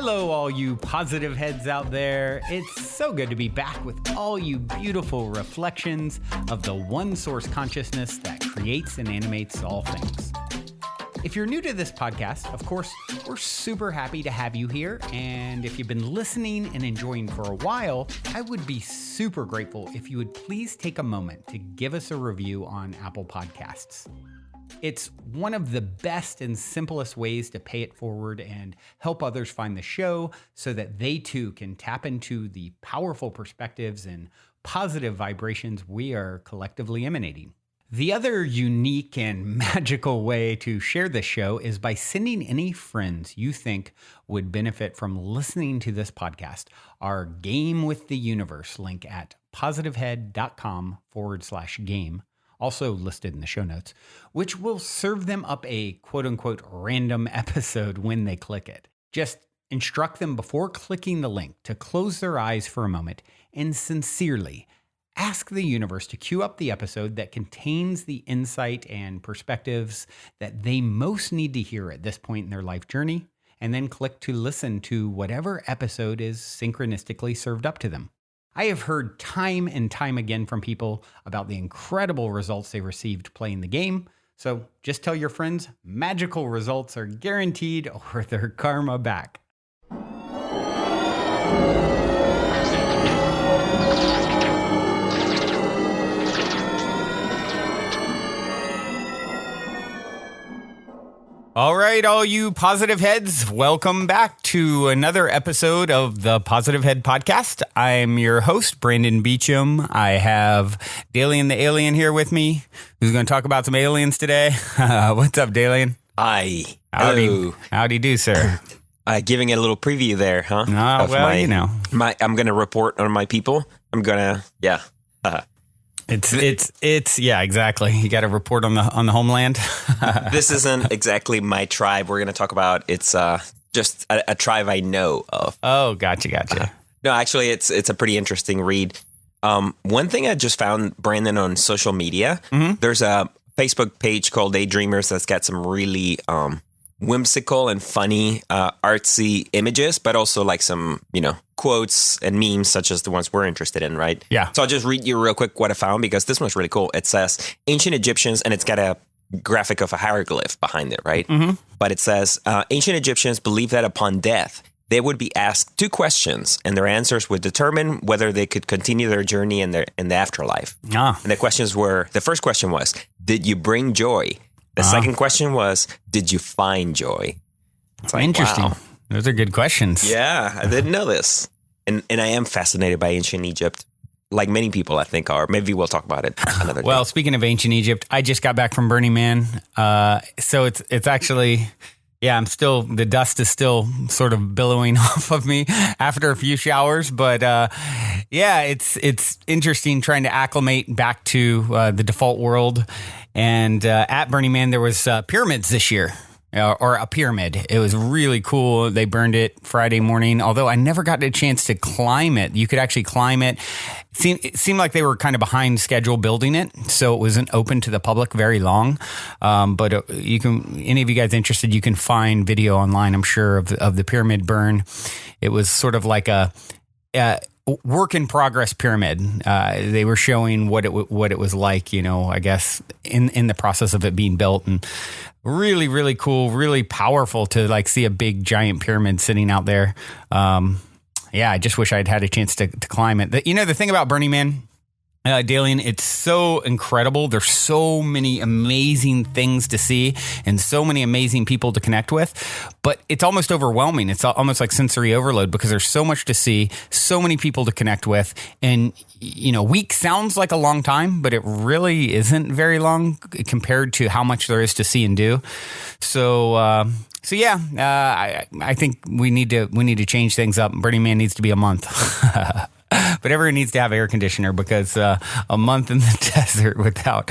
Hello, all you positive heads out there. It's so good to be back with all you beautiful reflections of the one source consciousness that creates and animates all things. If you're new to this podcast, of course, we're super happy to have you here. And if you've been listening and enjoying for a while, I would be super grateful if you would please take a moment to give us a review on Apple Podcasts. It's one of the best and simplest ways to pay it forward and help others find the show so that they too can tap into the powerful perspectives and positive vibrations we are collectively emanating. The other unique and magical way to share this show is by sending any friends you think would benefit from listening to this podcast our Game with the Universe link at positivehead.com/game. Also listed in the show notes, which will serve them up a quote-unquote random episode when they click it. Just instruct them before clicking the link to close their eyes for a moment and sincerely ask the universe to queue up the episode that contains the insight and perspectives that they most need to hear at this point in their life journey, and then click to listen to whatever episode is synchronistically served up to them. I have heard time and time again from people about the incredible results they received playing the game. So just tell your friends magical results are guaranteed or their karma back. All right, all you positive heads, welcome back to another episode of the Positive Head Podcast. I'm your host, Brandon Beecham. I have Dalien the Alien here with me, who's going to talk about some aliens today. What's up, Dalien? Hi. Hello. Howdy do, sir. Giving it a little preview there, huh? I'm going to report on my people. I'm going to, It's yeah, exactly. You got to report on the homeland. This isn't exactly my tribe we're going to talk about. It's just a tribe I know of. Oh, gotcha. No, actually, it's a pretty interesting read. One thing I just found, Brandon, on social media, there's a Facebook page called Daydreamers that's got some really whimsical and funny artsy images, but also like some, quotes and memes such as the ones we're interested in, right? Yeah. So I'll just read you real quick what I found because this one's really cool. It says ancient Egyptians, and it's got a graphic of a hieroglyph behind it, right? But it says ancient Egyptians believed that upon death, they would be asked two questions, and their answers would determine whether they could continue their journey in the afterlife. And the first question was, did you bring joy? The second question was, did you find joy? It's like, interesting. Wow. Those are good questions. Yeah, I didn't know this. And I am fascinated by ancient Egypt, like many people I think are. Maybe we'll talk about it another day. Well, speaking of ancient Egypt, I just got back from Burning Man. So it's actually, the dust is still sort of billowing off of me after a few showers. But it's interesting trying to acclimate back to the default world. And at Burning Man, there was pyramids this year. Or a pyramid. It was really cool. They burned it Friday morning, although I never got a chance to climb it. You could actually climb it. It seemed like they were kind of behind schedule building it, so it wasn't open to the public very long. But you can, any of you guys interested, you can find video online, I'm sure, of the pyramid burn. It was sort of like a work in progress pyramid. They were showing what it was like, I guess in the process of it being built, and really, really cool, really powerful to like see a big giant pyramid sitting out there. I just wish I'd had a chance to climb it. The thing about Burning Man, Dalien, it's so incredible. There's so many amazing things to see and so many amazing people to connect with, but it's almost overwhelming. It's almost like sensory overload because there's so much to see, so many people to connect with. And, week sounds like a long time, but it really isn't very long compared to how much there is to see and do. I think we need to change things up. Burning Man needs to be a month. But everyone needs to have air conditioner because a month in the desert without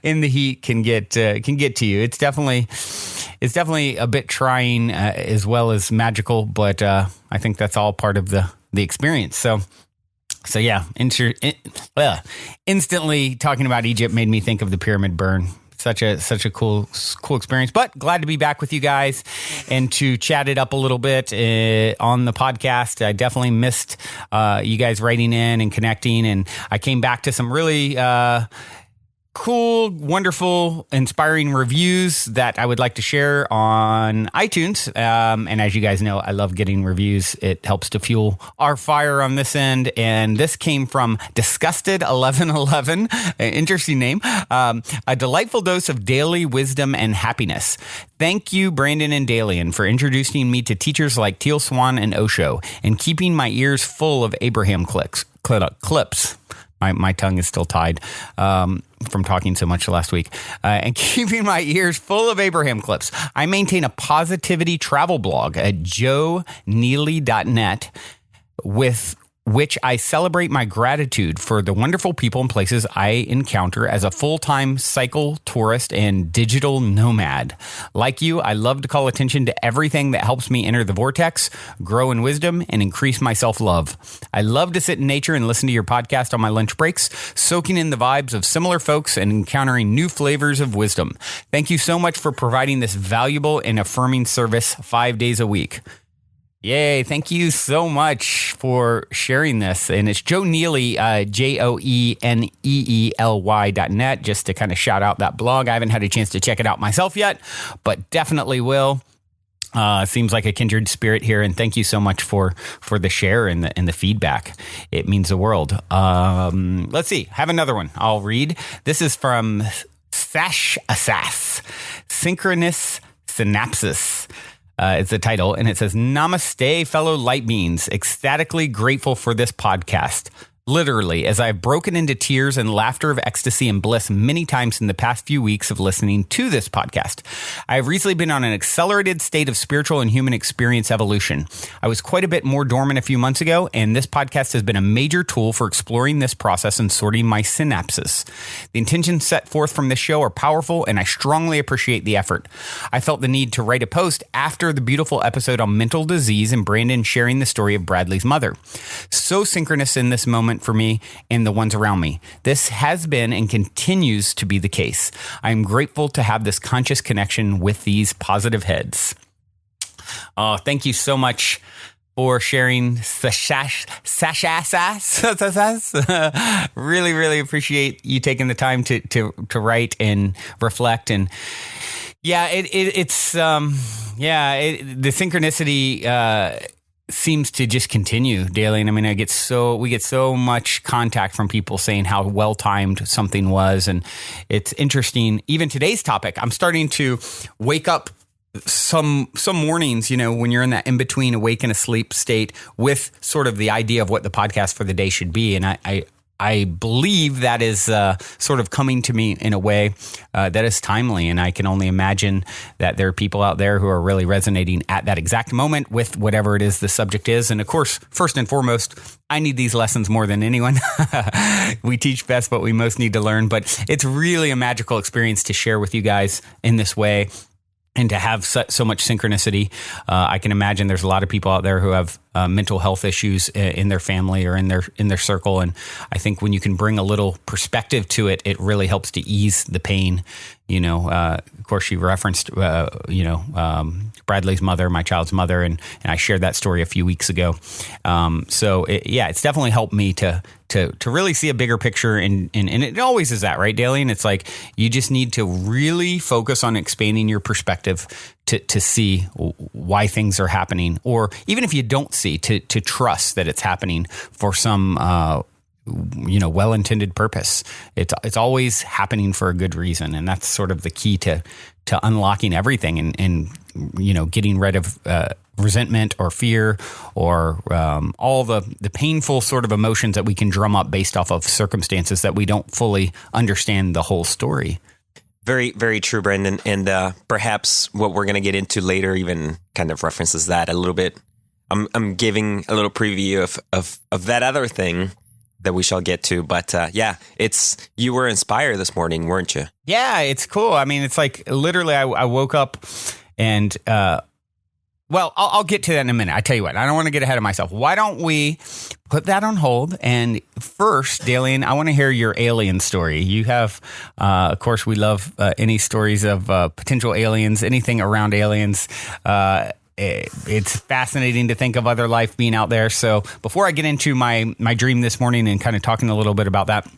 in the heat can get to you. It's definitely a bit trying as well as magical, but I think that's all part of the experience. So yeah, instantly talking about Egypt made me think of the pyramid burn. Such a cool experience, but glad to be back with you guys and to chat it up a little bit on the podcast. I definitely missed you guys writing in and connecting, and I came back to some really cool, wonderful, inspiring reviews that I would like to share on iTunes. And as you guys know, I love getting reviews. It helps to fuel our fire on this end. And this came from Disgusted1111, interesting name. A delightful dose of daily wisdom and happiness. Thank you, Brandon and Dalien, for introducing me to teachers like Teal Swan and Osho and keeping my ears full of Abraham clips. My tongue is still tied from talking so much last week. And keeping my ears full of Abraham clips. I maintain a positivity travel blog at joeneely.net with which I celebrate my gratitude for the wonderful people and places I encounter as a full-time cycle tourist and digital nomad. Like you, I love to call attention to everything that helps me enter the vortex, grow in wisdom, and increase my self-love. I love to sit in nature and listen to your podcast on my lunch breaks, soaking in the vibes of similar folks and encountering new flavors of wisdom. Thank you so much for providing this valuable and affirming service 5 days a week. Yay, thank you so much for sharing this. And it's Joe Neely, JOENEELY.net, just to kind of shout out that blog. I haven't had a chance to check it out myself yet, but definitely will. Seems like a kindred spirit here, and thank you so much for the share and the feedback. It means the world. Let's see, have another one I'll read. This is from Sash Assas, Synchronous Synapses. It's the title, and it says, Namaste, fellow light beings. Ecstatically grateful for this podcast. Literally, as I've broken into tears and laughter of ecstasy and bliss many times in the past few weeks of listening to this podcast. I have recently been on an accelerated state of spiritual and human experience evolution. I was quite a bit more dormant a few months ago, and this podcast has been a major tool for exploring this process and sorting my synapses. The intentions set forth from this show are powerful, and I strongly appreciate the effort. I felt the need to write a post after the beautiful episode on mental disease and Brandon sharing the story of Bradley's mother. So synchronous in this moment for me and the ones around me. This has been and continues to be the case. I am grateful to have this conscious connection with these positive heads. Thank you so much for sharing, Sashas. Really, really appreciate you taking the time to write and reflect. And yeah, the synchronicity seems to just continue, Dalien. I mean, we get so much contact from people saying how well timed something was, and it's interesting. Even today's topic, I'm starting to wake up some mornings, when you're in that in between awake and asleep state, with sort of the idea of what the podcast for the day should be, and I believe that is sort of coming to me in a way that is timely, and I can only imagine that there are people out there who are really resonating at that exact moment with whatever it is the subject is. And of course, first and foremost, I need these lessons more than anyone. We teach best what we most need to learn, but it's really a magical experience to share with you guys in this way. And to have so much synchronicity, I can imagine there's a lot of people out there who have mental health issues in their family or in their circle. And I think when you can bring a little perspective to it, it really helps to ease the pain. Of course, she referenced, Bradley's mother, my child's mother, and I shared that story a few weeks ago. It's definitely helped me to really see a bigger picture, and it always is that, right, Dalien? It's like you just need to really focus on expanding your perspective to see why things are happening, or even if you don't see, to trust that it's happening for some well-intended purpose. It's always happening for a good reason, and that's sort of the key to unlocking everything and getting rid of resentment or fear or all the painful sort of emotions that we can drum up based off of circumstances that we don't fully understand the whole story. Very, very true, Brandon. And perhaps what we're going to get into later even kind of references that a little bit. I'm giving a little preview of that other thing that we shall get to. But you were inspired this morning, weren't you? Yeah, it's cool. I mean, it's like literally I woke up and Well, I'll get to that in a minute. I tell you what, I don't want to get ahead of myself. Why don't we put that on hold? And first, Dalien, I want to hear your alien story. You have, of course, we love any stories of potential aliens, anything around aliens. It's fascinating to think of other life being out there. So before I get into my dream this morning and kind of talking a little bit about that,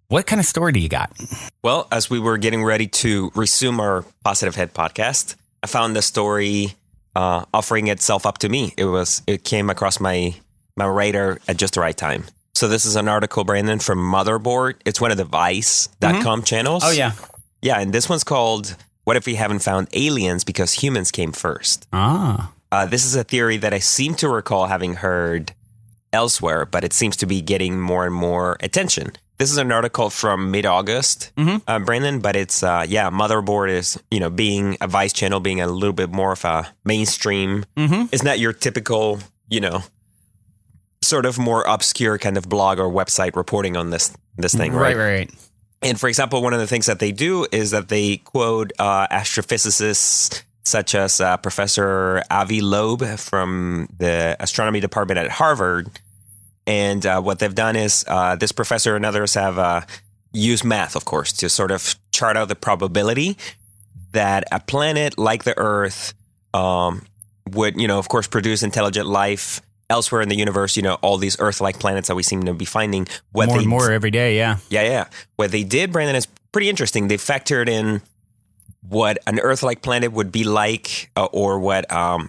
what kind of story do you got? Well, as we were getting ready to resume our Positive Head podcast, I found the story offering itself up to me. It came across my radar at just the right time. So this is an article, Brandon, from Motherboard. It's one of the Vice.com channels. Oh, yeah. Yeah, and this one's called What If We Haven't Found Aliens Because Humans Came First? This is a theory that I seem to recall having heard elsewhere, but it seems to be getting more and more attention. This is an article from mid-August, Brandon, but it's, Motherboard is, being a Vice channel, being a little bit more of a mainstream. It's not your typical, sort of more obscure kind of blog or website reporting on this thing, right? Right. And for example, one of the things that they do is that they quote astrophysicists such as Professor Avi Loeb from the astronomy department at Harvard. And what they've done is this professor and others have used math, of course, to sort of chart out the probability that a planet like the Earth would, of course, produce intelligent life elsewhere in the universe. All these Earth-like planets that we seem to be finding. More and more every day, yeah. Yeah. What they did, Brandon, is pretty interesting. They factored in what an Earth-like planet would be like, or what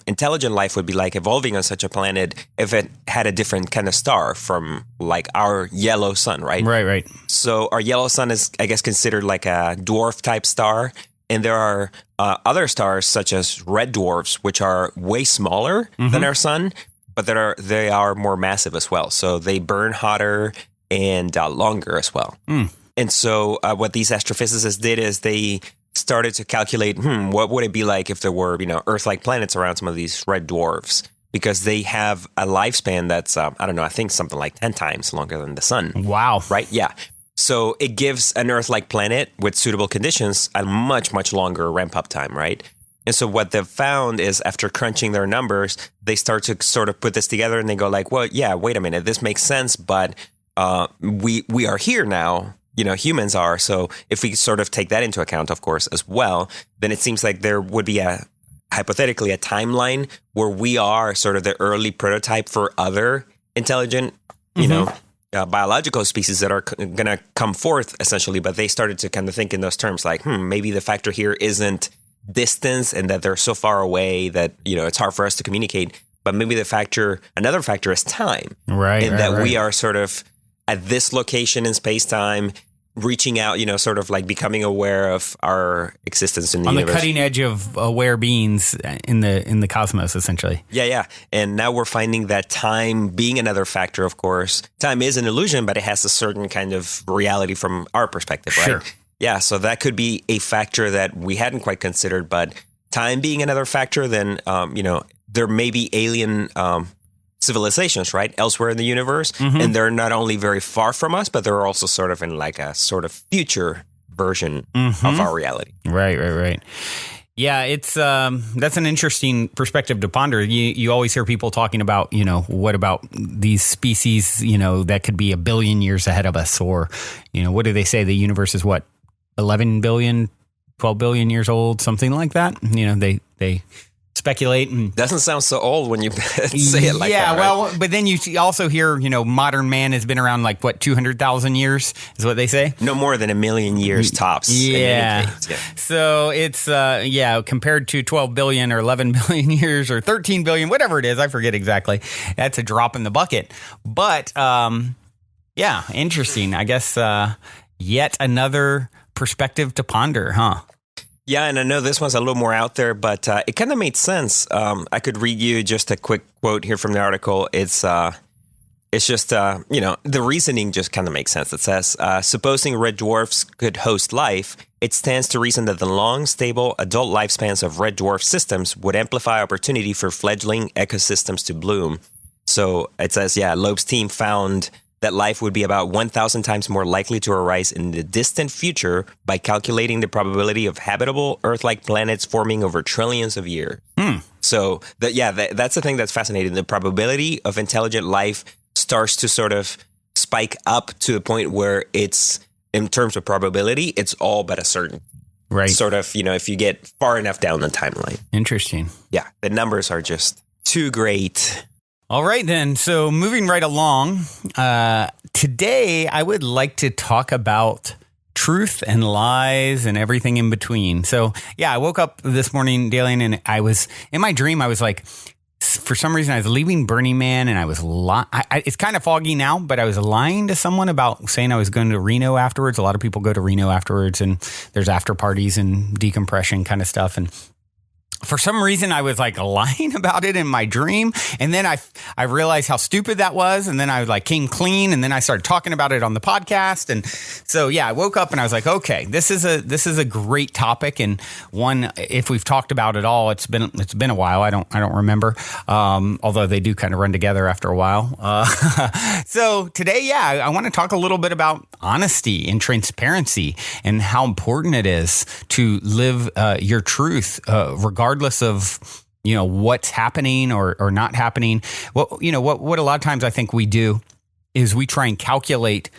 intelligent life would be like evolving on such a planet if it had a different kind of star from like our yellow sun, right? Right. So our yellow sun is, I guess, considered like a dwarf type star. And there are other stars such as red dwarfs, which are way smaller than our sun, but they are more massive as well. So they burn hotter and longer as well. And so what these astrophysicists did is they started to calculate, what would it be like if there were, Earth-like planets around some of these red dwarfs? Because they have a lifespan that's, I think something like 10 times longer than the sun. Wow. Right? Yeah. So it gives an Earth-like planet with suitable conditions a much, much longer ramp-up time, right? And so what they've found is after crunching their numbers, they start to sort of put this together and they go like, well, yeah, wait a minute, this makes sense, but we are here now. Humans are. So if we sort of take that into account, of course, as well, then it seems like there would be hypothetically a timeline where we are sort of the early prototype for other intelligent, biological species that are going to come forth essentially. But they started to kind of think in those terms like, maybe the factor here isn't distance and that they're so far away that, it's hard for us to communicate. But maybe another factor is time. Right. And that we are sort of at this location in space-time, reaching out, sort of like becoming aware of our existence in the universe. On the cutting edge of aware beings in the cosmos, essentially. Yeah. And now we're finding that time being another factor, of course. Time is an illusion, but it has a certain kind of reality from our perspective, right? Sure. Yeah, so that could be a factor that we hadn't quite considered, but time being another factor, then, there may be alien civilizations, right, elsewhere in the universe, and they're not only very far from us, but they're also sort of in like a sort of future version of our reality. Right. Yeah, it's that's an interesting perspective to ponder. You always hear people talking about, what about these species, that could be 1 billion years ahead of us, or, what do they say? The universe is what, 11 billion, 12 billion years old, something like that. They speculate. And doesn't sound so old when you say it like that. Yeah, right? well, but then you also hear, modern man has been around like, 200,000 years is what they say? No more than 1 million years tops. Yeah. So it's, compared to 12 billion or 11 billion years or 13 billion, whatever it is, I forget exactly. That's a drop in the bucket. But, interesting. I guess yet another perspective to ponder, huh? Yeah, and I know this one's a little more out there, but it kind of made sense. I could read you just a quick quote here from the article. It's just, the reasoning just kind of makes sense. It says, supposing red dwarfs could host life, it stands to reason that the long, stable adult lifespans of red dwarf systems would amplify opportunity for fledgling ecosystems to bloom. So it says, Loeb's team found that life would be about 1,000 times more likely to arise in the distant future by calculating the probability of habitable Earth-like planets forming over trillions of years. So, that's the thing that's fascinating. The probability of intelligent life starts to sort of spike up to the point where it's, in terms of probability, it's all but a certain. Right. Sort of, if you get far enough down the timeline. Interesting. Yeah, the numbers are just too great. All right, then. So moving right along, today I would like to talk about truth and lies and everything in between. So, I woke up this morning, Dalien, and I was, in my dream, I was like, for some reason, I was leaving Burning Man, and I was it's kind of foggy now, but I was lying to someone about saying I was going to Reno afterwards. A lot of people go to Reno afterwards, and there's after parties and decompression kind of stuff. And for some reason, I was like lying about it in my dream. And then I realized how stupid that was. And then I like came clean. And then I started talking about it on the podcast. And so, I woke up and I was like, okay, this is a great topic. And one, if we've talked about it all, it's been a while. I don't remember. Although they do kind of run together after a while. So today, I want to talk a little bit about honesty and transparency and how important it is to live your truth, regardless of, what's happening or not happening. What a lot of times I think we do is we try and calculate,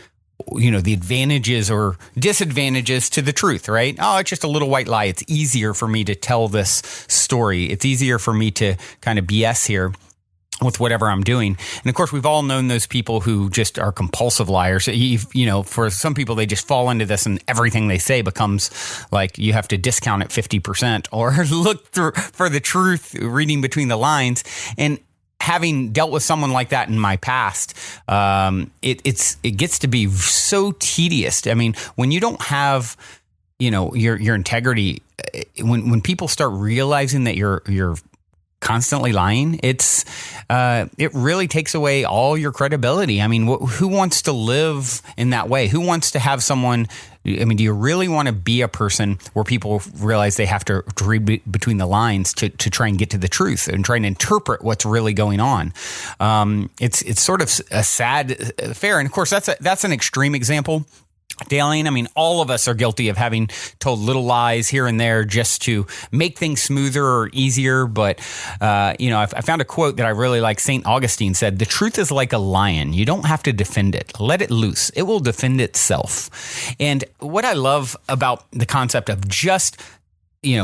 the advantages or disadvantages to the truth, right? Oh, it's just a little white lie. It's easier for me to tell this story. It's easier for me to kind of BS here with whatever I'm doing. And of course, we've all known those people who just are compulsive liars. For some people, they just fall into this and everything they say becomes like you have to discount it 50% or look through for the truth, reading between the lines. And having dealt with someone like that in my past, it gets to be so tedious. I mean, when you don't have, your integrity, when people start realizing that you're constantly lying, it really takes away all your credibility. I mean, who wants to live in that way? Who wants to have someone? I mean, do you really want to be a person where people realize they have to read between the lines to try and get to the truth and try and interpret what's really going on? It's sort of a sad affair, and of course, that's an extreme example. Dalien, I mean, all of us are guilty of having told little lies here and there just to make things smoother or easier. But, I found a quote that I really like. St. Augustine said, "The truth is like a lion. You don't have to defend it. Let it loose. It will defend itself." And what I love about the concept of just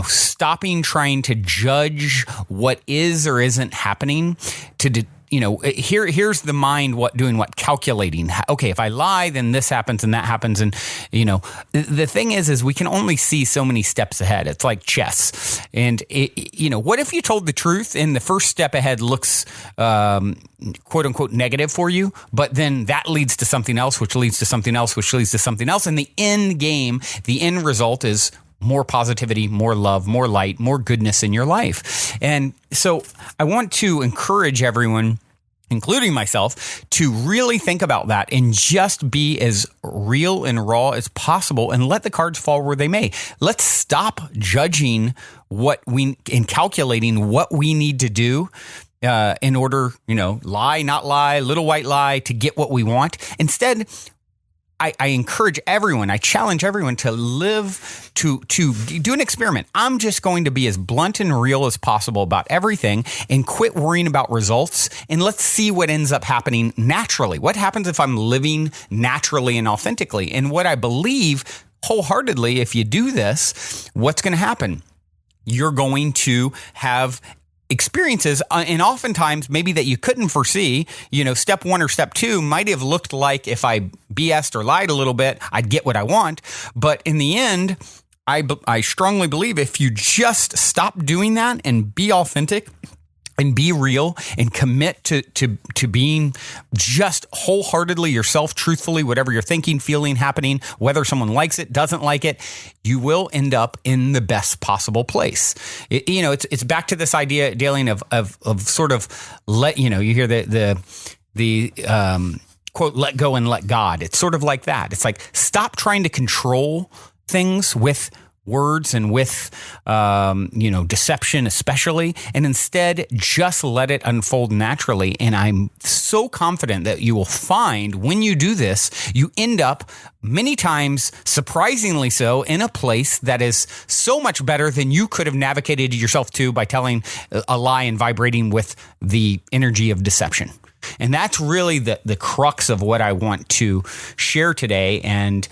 stopping trying to judge what is or isn't happening here's the mind calculating. Okay, if I lie, then this happens and that happens. And, the thing is we can only see so many steps ahead. It's like chess. And, what if you told the truth and the first step ahead looks, quote unquote, negative for you, but then that leads to something else, which leads to something else, which leads to something else. And the end game, the end result is more positivity, more love, more light, more goodness in your life. And so I want to encourage everyone, including myself, to really think about that and just be as real and raw as possible and let the cards fall where they may. Let's stop judging and calculating what we need to do in order, lie, not lie, little white lie to get what we want. Instead, I encourage everyone, I challenge everyone to live, to do an experiment. I'm just going to be as blunt and real as possible about everything and quit worrying about results. And let's see what ends up happening naturally. What happens if I'm living naturally and authentically? And what I believe wholeheartedly, if you do this, what's going to happen? You're going to have experiences, and oftentimes maybe that you couldn't foresee. Step one or step two might have looked like if I BS'd or lied a little bit, I'd get what I want. But in the end, I strongly believe if you just stop doing that and be authentic and be real and commit to being just wholeheartedly yourself, truthfully, whatever you're thinking, feeling, happening, whether someone likes it, doesn't like it, you will end up in the best possible place. It's back to this idea, Dalien, of sort of you hear the quote, let go and let God. It's sort of like that. It's like, stop trying to control things with words and with, deception especially, and instead just let it unfold naturally. And I'm so confident that you will find when you do this, you end up many times, surprisingly so, in a place that is so much better than you could have navigated yourself to by telling a lie and vibrating with the energy of deception. And that's really the crux of what I want to share today and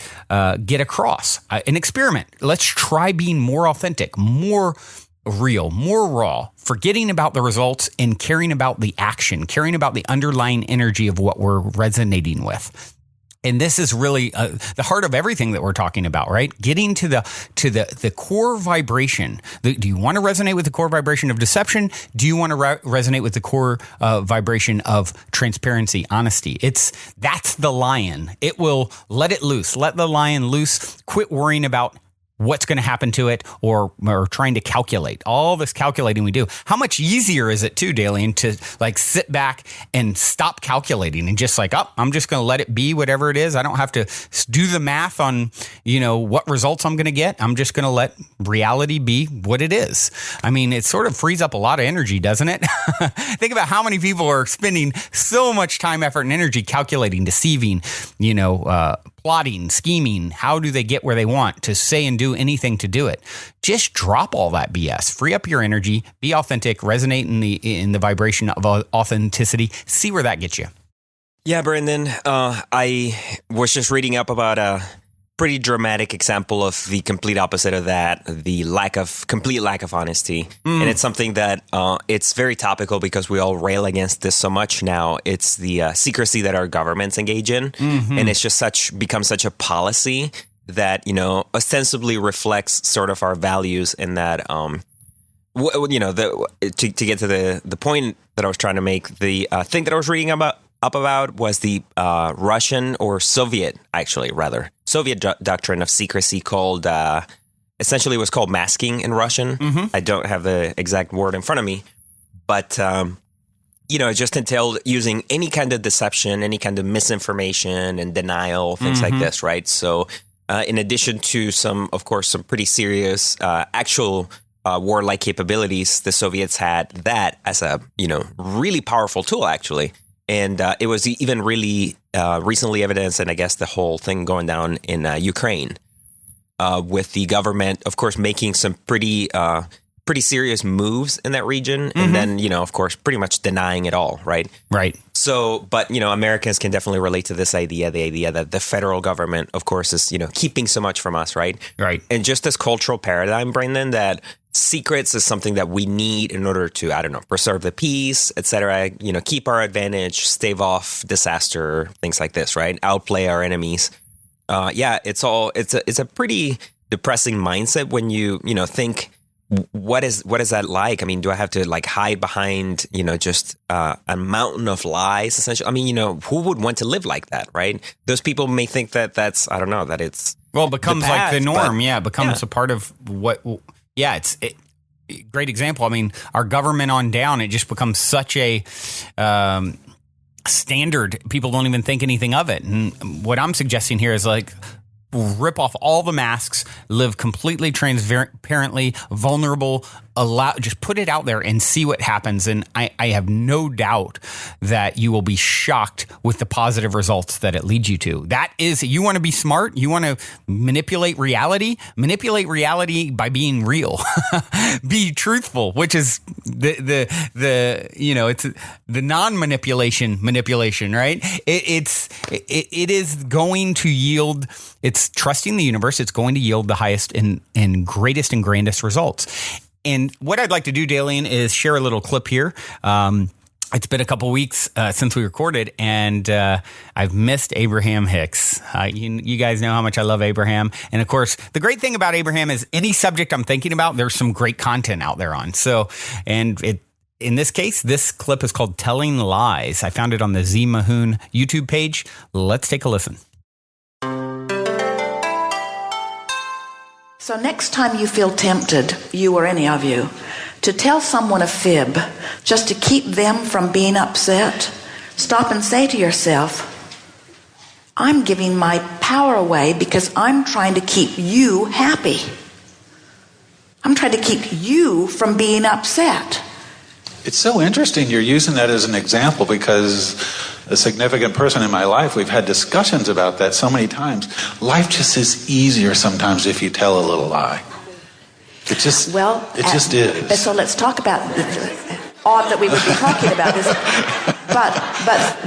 get across. An experiment. Let's try being more authentic, more real, more raw, forgetting about the results and caring about the action, caring about the underlying energy of what we're resonating with. And this is really the heart of everything that we're talking about, right? Getting to the core vibration. Do you want to resonate with the core vibration of deception? Do you want to resonate with the core vibration of transparency, honesty? That's the lion. It will let it loose. Let the lion loose. Quit worrying about what's going to happen to it or trying to calculate all this calculating we do. How much easier is it too, Dalien, to like sit back and stop calculating and just like, I'm just going to let it be whatever it is. I don't have to do the math on, what results I'm going to get. I'm just going to let reality be what it is. I mean, it sort of frees up a lot of energy, doesn't it? Think about how many people are spending so much time, effort, and energy calculating, deceiving, plotting, scheming. How do they get where they want to say and do anything to do it? Just drop all that BS. Free up your energy. Be authentic. Resonate in the vibration of authenticity. See where that gets you. Yeah, Brendan. I was just reading up about a pretty dramatic example of the complete opposite of that, the complete lack of honesty. And it's something that it's very topical because we all rail against this so much now. It's the secrecy that our governments engage in. Mm-hmm. And it's just becomes such a policy that, ostensibly reflects sort of our values in that, to get to the point that I was trying to make, the thing that I was reading about was the Russian or Soviet doctrine of secrecy called, essentially it was called masking in Russian. Mm-hmm. I don't have the exact word in front of me, but, it just entailed using any kind of deception, any kind of misinformation and denial, things like this, right? So in addition to some pretty serious actual warlike capabilities, the Soviets had that as a, really powerful tool, actually. And it was even really recently evidenced, and I guess the whole thing going down in Ukraine, with the government, of course, making some pretty serious moves in that region, and then, of course, pretty much denying it all, right? Right. So, but, Americans can definitely relate to this idea, the idea that the federal government, of course, is, keeping so much from us, right? Right. And just this cultural paradigm, Brendan, that secrets is something that we need in order to, preserve the peace, et cetera, keep our advantage, stave off disaster, things like this, right? Outplay our enemies. It's a pretty depressing mindset when you think, what is that like? I mean, do I have to like hide behind, just a mountain of lies, essentially? I mean, who would want to live like that, right? Those people may think that that's, that it's... Well, it becomes the path, like the norm. It becomes a part of what... Yeah, great example. I mean, our government on down, it just becomes such a standard. People don't even think anything of it. And what I'm suggesting here is like, rip off all the masks, live completely transparently, vulnerable, just put it out there and see what happens. And I have no doubt that you will be shocked with the positive results that it leads you to. That is, you want to be smart, you want to manipulate reality by being real. Be truthful, which is it's the non-manipulation, right? It is going to yield, it's trusting the universe, it's going to yield the highest and greatest and grandest results. And what I'd like to do, Dalien, is share a little clip here. It's been a couple weeks since we recorded, and I've missed Abraham-Hicks. You guys know how much I love Abraham. And, of course, the great thing about Abraham is any subject I'm thinking about, there's some great content out there on. So, in this case, this clip is called Telling Lies. I found it on the Z Mahoon YouTube page. Let's take a listen. So next time you feel tempted, you or any of you, to tell someone a fib just to keep them from being upset, stop and say to yourself, I'm giving my power away because I'm trying to keep you happy. I'm trying to keep you from being upset. It's so interesting you're using that as an example, because a significant person in my life, we've had discussions about that so many times. Life just is easier sometimes if you tell a little lie. It just is. So let's talk about odd that we would be talking about this,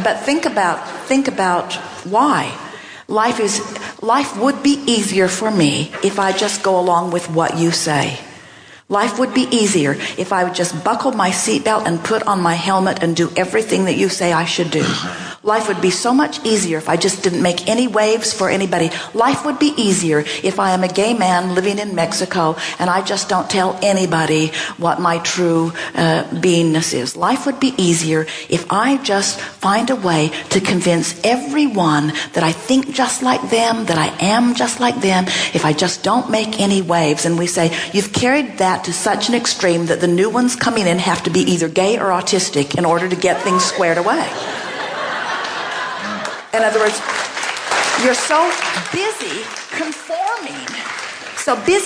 but think about why. Life would be easier for me if I just go along with what you say. Life would be easier if I would just buckle my seatbelt and put on my helmet and do everything that you say I should do. Life would be so much easier if I just didn't make any waves for anybody. Life would be easier if I am a gay man living in Mexico and I just don't tell anybody what my true beingness is. Life would be easier if I just find a way to convince everyone that I think just like them, that I am just like them, if I just don't make any waves. And we say, you've carried that to such an extreme that the new ones coming in have to be either gay or autistic in order to get things squared away. In other words, you're so busy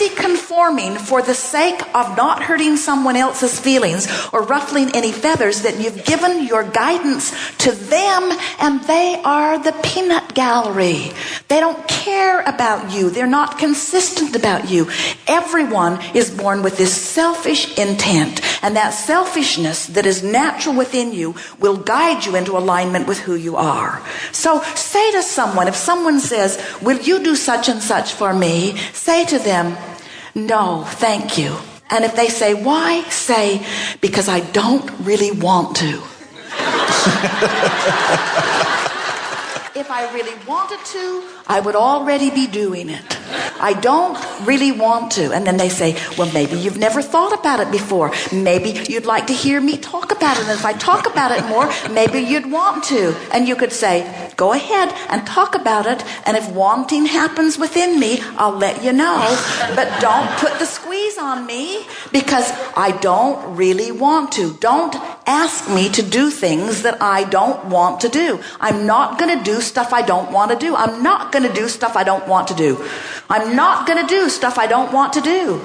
conforming for the sake of not hurting someone else's feelings or ruffling any feathers that you've given your guidance to them, and they are the peanut gallery. They don't care about you. They're not consistent about you. Everyone is born with this selfish intent, and that selfishness that is natural within you will guide you into alignment with who you are. So say to someone, if someone says, will you do such and such for me? Say to them, no, thank you. And if they say, why? Say, because I don't really want to. If I really wanted to, I would already be doing it. I don't really want to. And then they say, well, maybe you've never thought about it before. Maybe you'd like to hear me talk about it. And if I talk about it more, maybe you'd want to. And you could say, go ahead and talk about it. And if wanting happens within me, I'll let you know. But don't put the squeeze on me, because I don't really want to. Don't ask me to do things that I don't want to do. I'm not going to do stuff I don't want to do. I'm not going to do stuff I don't want to do. I'm not going to do stuff I don't want to do.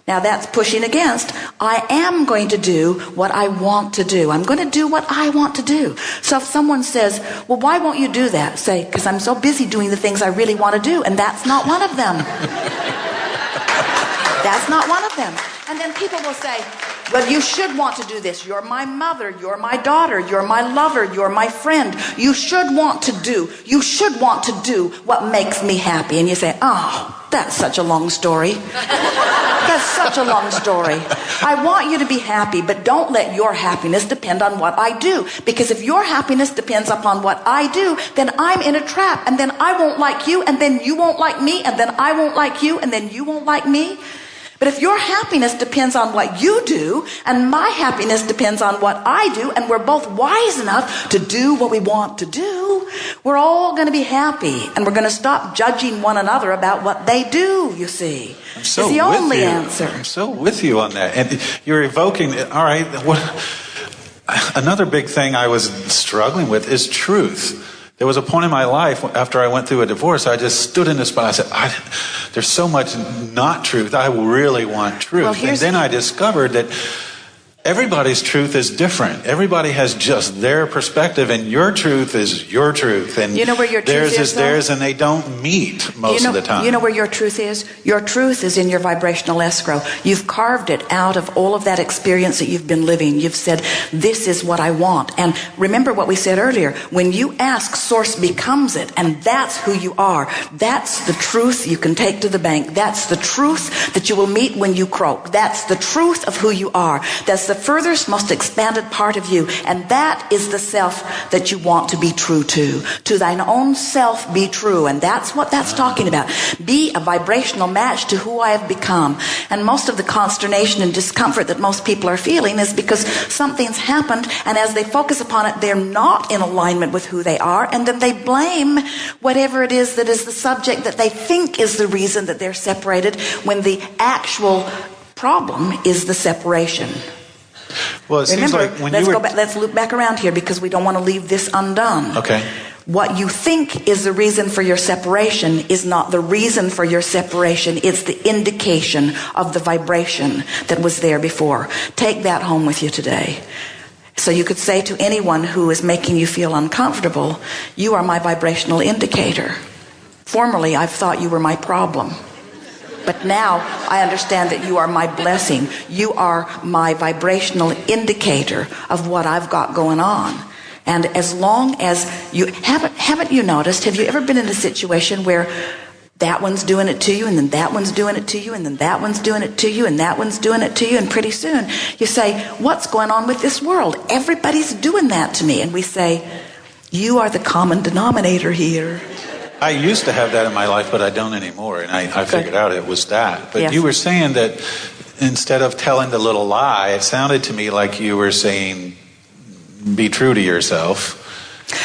Now that's pushing against. I am going to do what I want to do. I'm going to do what I want to do. So if someone says, well, why won't you do that? Say, because I'm so busy doing the things I really want to do, and that's not one of them. That's not one of them. And then people will say, well, you should want to do this. You're my mother. You're my daughter. You're my lover. You're my friend. You should want to do what makes me happy. And you say, oh, that's such a long story. That's such a long story. I want you to be happy, but don't let your happiness depend on what I do. Because if your happiness depends upon what I do, then I'm in a trap. And then I won't like you, and then you won't like me, and then I won't like you, and then you won't like me. But if your happiness depends on what you do, and my happiness depends on what I do, and we're both wise enough to do what we want to do, we're all going to be happy, and we're going to stop judging one another about what they do, you see. It's the only answer. I'm so with you on that. And you're evoking, all right, another big thing I was struggling with is truth. There was a point in my life after I went through a divorce, I just stood in this spot. I said, there's so much not truth. I really want truth. Well, and then I discovered that everybody's truth is different. Everybody has just their perspective, and your truth is your truth. And you know where your truth theirs is though? Theirs, and they don't meet most of the time. You know where your truth is? Your truth is in your vibrational escrow. You've carved it out of all of that experience that you've been living. You've said, this is what I want. And remember what we said earlier. When you ask, Source becomes it. And that's who you are. That's the truth you can take to the bank. That's the truth that you will meet when you croak. That's the truth of who you are. That's the furthest, most expanded part of you. And that is the self that you want to be true to. To thine own self be true. And that's what that's talking about. Be a vibrational match to who I have become. And most of the consternation and discomfort that most people are feeling is because something's happened, and as they focus upon it, they're not in alignment with who they are, and then they blame whatever it is that is the subject that they think is the reason that they're separated, when the actual problem is the separation. Well, it seems like when let's loop back around here, because we don't want to leave this undone. Okay. What you think is the reason for your separation is not the reason for your separation. It's the indication of the vibration that was there before. Take that home with you today. So you could say to anyone who is making you feel uncomfortable, you are my vibrational indicator. Formerly, I've thought you were my problem. But now I understand that you are my blessing. You are my vibrational indicator of what I've got going on. And as long as you haven't you noticed, have you ever been in a situation where that one's doing it to you, and then that one's doing it to you, and then that one's doing it to you, and that one's doing it to you, and pretty soon you say, what's going on with this world? Everybody's doing that to me. And we say, you are the common denominator here. I used to have that in my life, but I don't anymore. And I figured out it was that. But yes. You were saying that instead of telling the little lie, it sounded to me like you were saying, be true to yourself.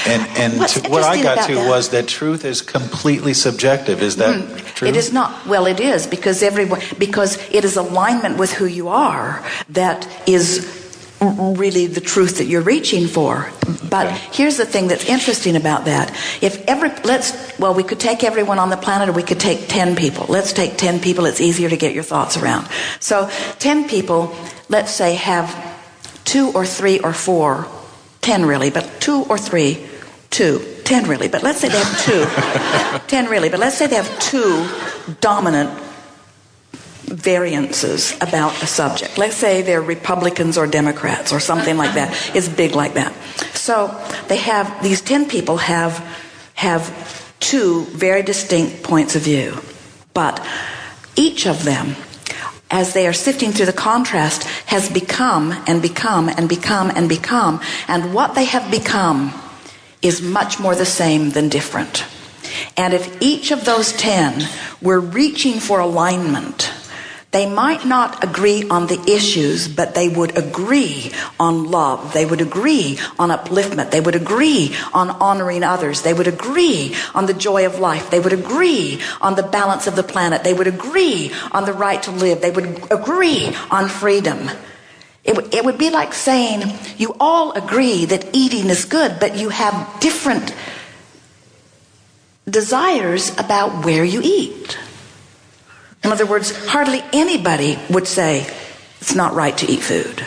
And what I got to was that truth is completely subjective. Is that true? It is not. Well, it is, because it is alignment with who you are that is really the truth that you're reaching for. But here's the thing that's interesting about that. We could take everyone on the planet, or we could take 10 people. Let's take 10 people. It's easier to get your thoughts around. So 10 people, let's say, have 2 or 3 or 4, 10 really, but 2 or 3, 10 really, but let's say they have 2, 10 really, but let's say they have 2 dominant variances about a subject. Let's say they're Republicans or Democrats or something like that. It's big like that. So these 10 people have 2 very distinct points of view. But each of them, as they are sifting through the contrast, has become and become and become and become. And what they have become is much more the same than different. And if each of those 10 were reaching for alignment, they might not agree on the issues, but they would agree on love. They would agree on upliftment. They would agree on honoring others. They would agree on the joy of life. They would agree on the balance of the planet. They would agree on the right to live. They would agree on freedom. It would be like saying you all agree that eating is good, but you have different desires about where you eat. In other words, hardly anybody would say it's not right to eat food.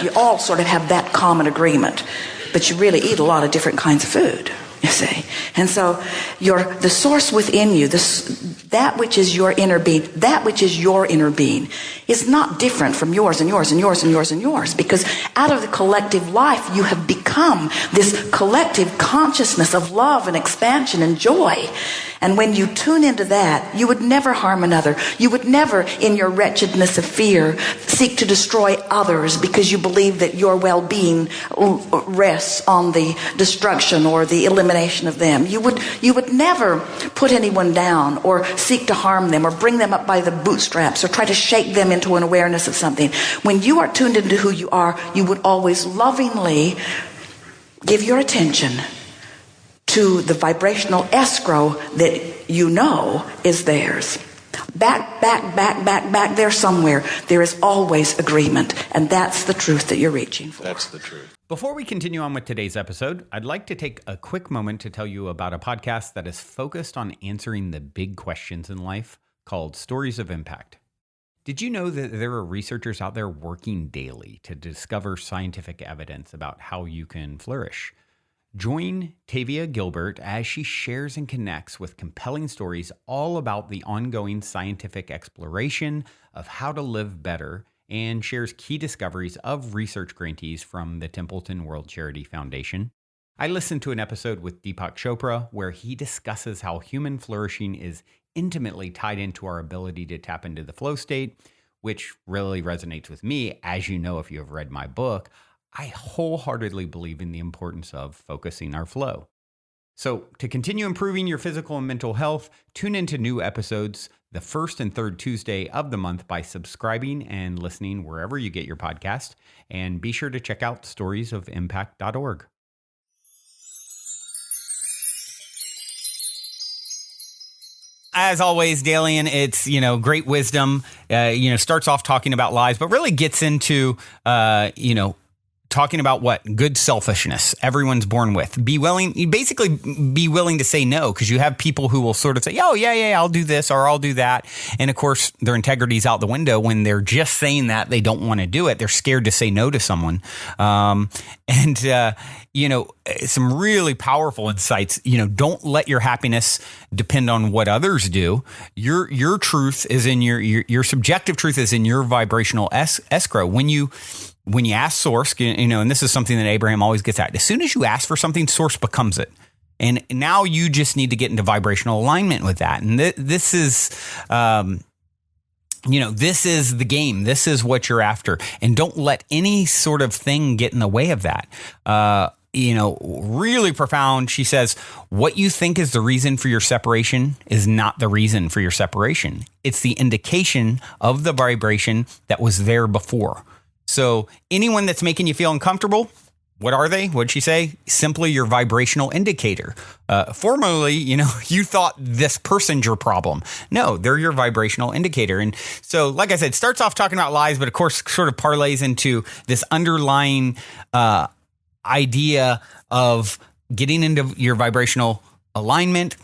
You all sort of have that common agreement, but you really eat a lot of different kinds of food, you see. And so the source within you, that which is your inner being, is not different from yours and yours and yours and yours and yours, because out of the collective life you have become this collective consciousness of love and expansion and joy. And when you tune into that, you would never harm another. You would never, in your wretchedness of fear, seek to destroy others because you believe that your well-being rests on the destruction or the elimination of them. You would never put anyone down or seek to harm them or bring them up by the bootstraps or try to shake them into an awareness of something. When you are tuned into who you are, you would always lovingly give your attention to the vibrational escrow that you know is theirs. Back there somewhere, there is always agreement, and that's the truth that you're reaching for. That's the truth. Before we continue on with today's episode, I'd like to take a quick moment to tell you about a podcast that is focused on answering the big questions in life called Stories of Impact. Did you know that there are researchers out there working daily to discover scientific evidence about how you can flourish? Join Tavia Gilbert as she shares and connects with compelling stories all about the ongoing scientific exploration of how to live better, and shares key discoveries of research grantees from the Templeton World Charity Foundation. I listened to an episode with Deepak Chopra where he discusses how human flourishing is intimately tied into our ability to tap into the flow state, which really resonates with me. As you know, if you have read my book, I wholeheartedly believe in the importance of focusing our flow. So to continue improving your physical and mental health, tune into new episodes the first and third Tuesday of the month by subscribing and listening wherever you get your podcast. And be sure to check out storiesofimpact.org. As always, Dalien, it's, great wisdom, starts off talking about lies, but really gets into, talking about what good selfishness everyone's born with. Basically be willing to say no, because you have people who will sort of say, oh yeah, I'll do this or I'll do that. And of course, their integrity's out the window when they're just saying that they don't want to do it. They're scared to say no to someone. Some really powerful insights. Don't let your happiness depend on what others do. Your truth is in your subjective truth is in your vibrational escrow. When you ask source, and this is something that Abraham always gets at, as soon as you ask for something, source becomes it. And now you just need to get into vibrational alignment with that. And this is, this is the game. This is what you're after. And don't let any sort of thing get in the way of that. Really profound. She says, what you think is the reason for your separation is not the reason for your separation. It's the indication of the vibration that was there before. So anyone that's making you feel uncomfortable, what are they? What'd she say? Simply your vibrational indicator. Formerly, you thought this person's your problem. No, they're your vibrational indicator. And so, like I said, starts off talking about lies, but of course sort of parlays into this underlying idea of getting into your vibrational alignment.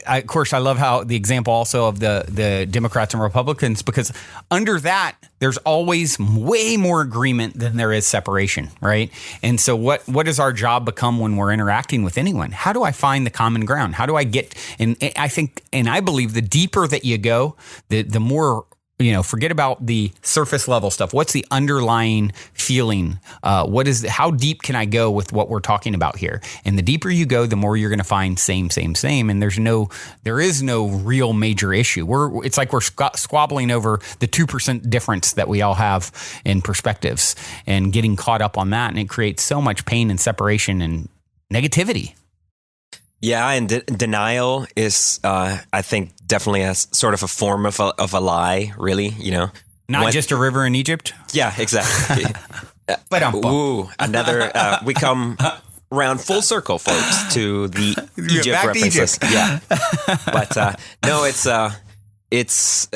Of course, I love how the example also of the Democrats and Republicans, because under that, there's always way more agreement than there is separation, right? And so what does our job become when we're interacting with anyone? How do I find the common ground? How do I get, and I think, and I believe the deeper that you go, the more, forget about the surface level stuff. What's the underlying feeling? How deep can I go with what we're talking about here? And the deeper you go, the more you're going to find same. And there is no real major issue. It's like we're squabbling over the 2% difference that we all have in perspectives and getting caught up on that. And it creates so much pain and separation and negativity. Yeah, and denial is, I think, definitely a sort of a form of a lie, really, Not just a river in Egypt? Yeah, exactly. We come round full circle, folks, to the Egypt references. Yeah. But no, it's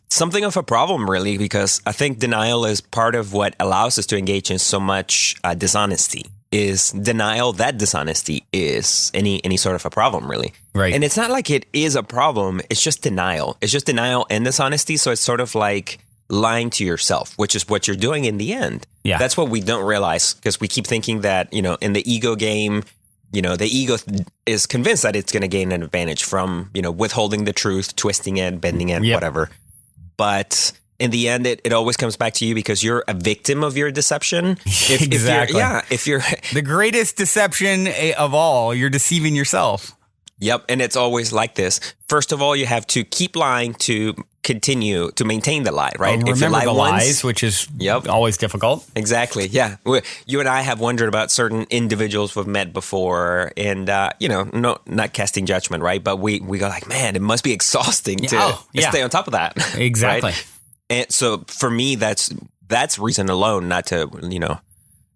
something of a problem, really, because I think denial is part of what allows us to engage in so much dishonesty. Is denial that dishonesty is any sort of a problem, really. Right. And it's not like it is a problem. It's just denial. It's just denial and dishonesty. So it's sort of like lying to yourself, which is what you're doing in the end. Yeah. That's what we don't realize, because we keep thinking that, in the ego game, the ego is convinced that it's going to gain an advantage from, withholding the truth, twisting it, bending it, whatever. But in the end, it always comes back to you, because you're a victim of your deception. Exactly. If you're the greatest deception of all, you're deceiving yourself. Yep. And it's always like this. First of all, you have to keep lying to continue to maintain the lie, right? If you lie the lies, which is always difficult. Exactly. Yeah. You and I have wondered about certain individuals we've met before, and, not casting judgment, right? But we go like, man, it must be exhausting to stay on top of that. Exactly. Right? And so for me, that's reason alone not to,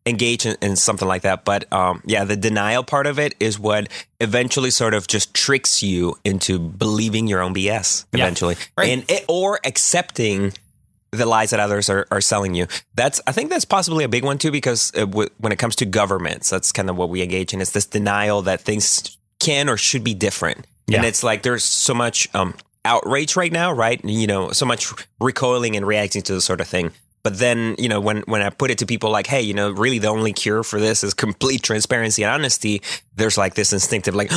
engage in something like that. But the denial part of it is what eventually sort of just tricks you into believing your own BS eventually, right. Or accepting the lies that others are selling you. I think that's possibly a big one too, because when it comes to governments, that's kind of what we engage in. It's this denial that things can or should be different. Yeah. And it's like there's so much outrage right now, right? So much recoiling and reacting to this sort of thing. But then, when I put it to people like, hey, really the only cure for this is complete transparency and honesty, there's like this instinctive like,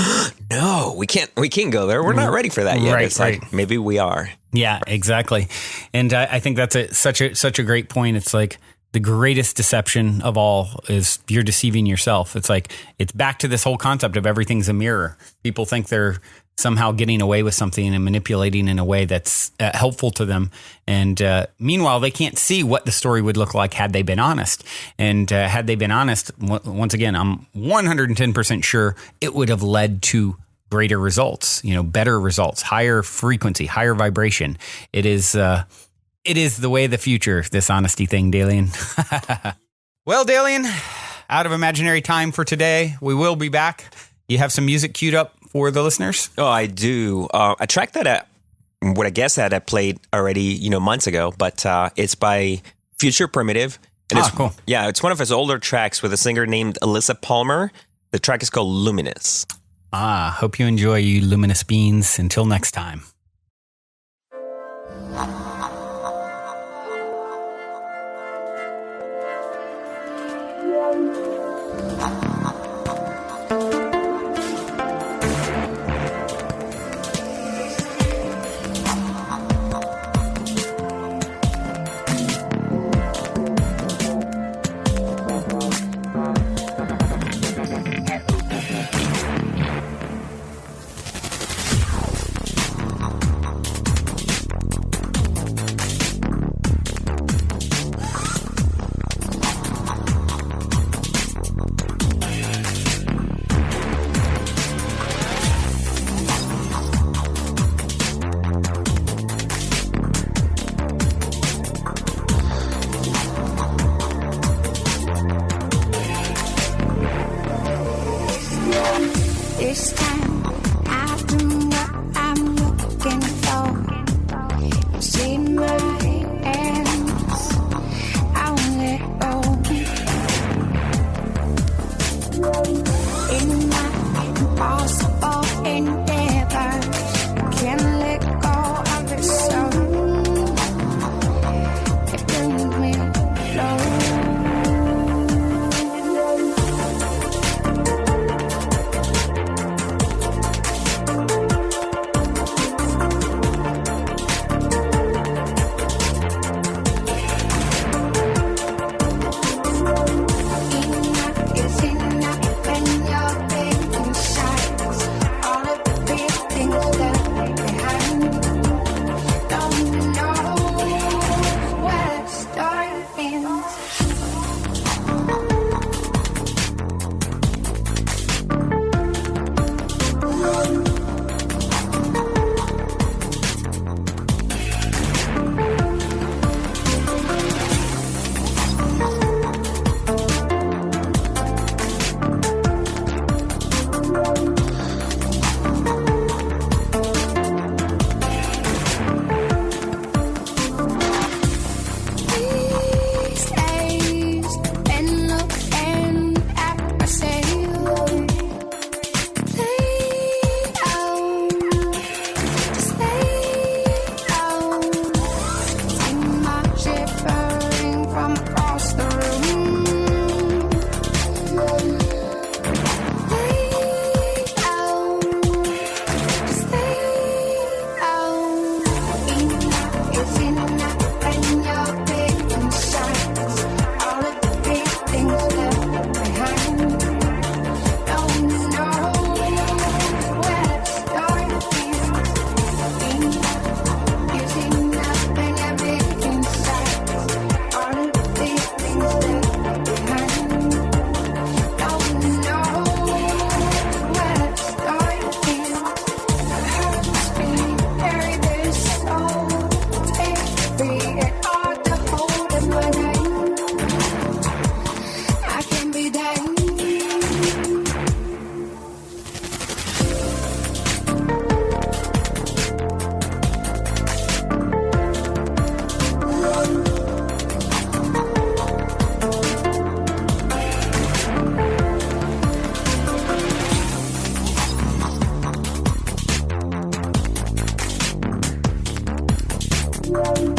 no, we can't go there. We're not ready for that yet. It's like, maybe we are. Yeah, exactly. And I think that's such a great point. It's like the greatest deception of all is you're deceiving yourself. It's like, it's back to this whole concept of everything's a mirror. People think they're somehow getting away with something and manipulating in a way that's helpful to them. And meanwhile, they can't see what the story would look like had they been honest. And had they been honest, once again, I'm 110% sure it would have led to greater results, better results, higher frequency, higher vibration. It is the way of the future, this honesty thing, Dalien. Well, Dalien, out of imaginary time for today. We will be back. You have some music queued up for the listeners? Oh, I do. A track that I played already, months ago, but it's by Future Primitive, And it's, cool. Yeah, it's one of his older tracks with a singer named Alyssa Palmer. The track is called Luminous. Hope you enjoy, you luminous beings. Until next time. This time I do what I'm looking for. It's in my hands. I won't let go. In my impossible endeavors, I can't let go of this song. It brings me low. Bye.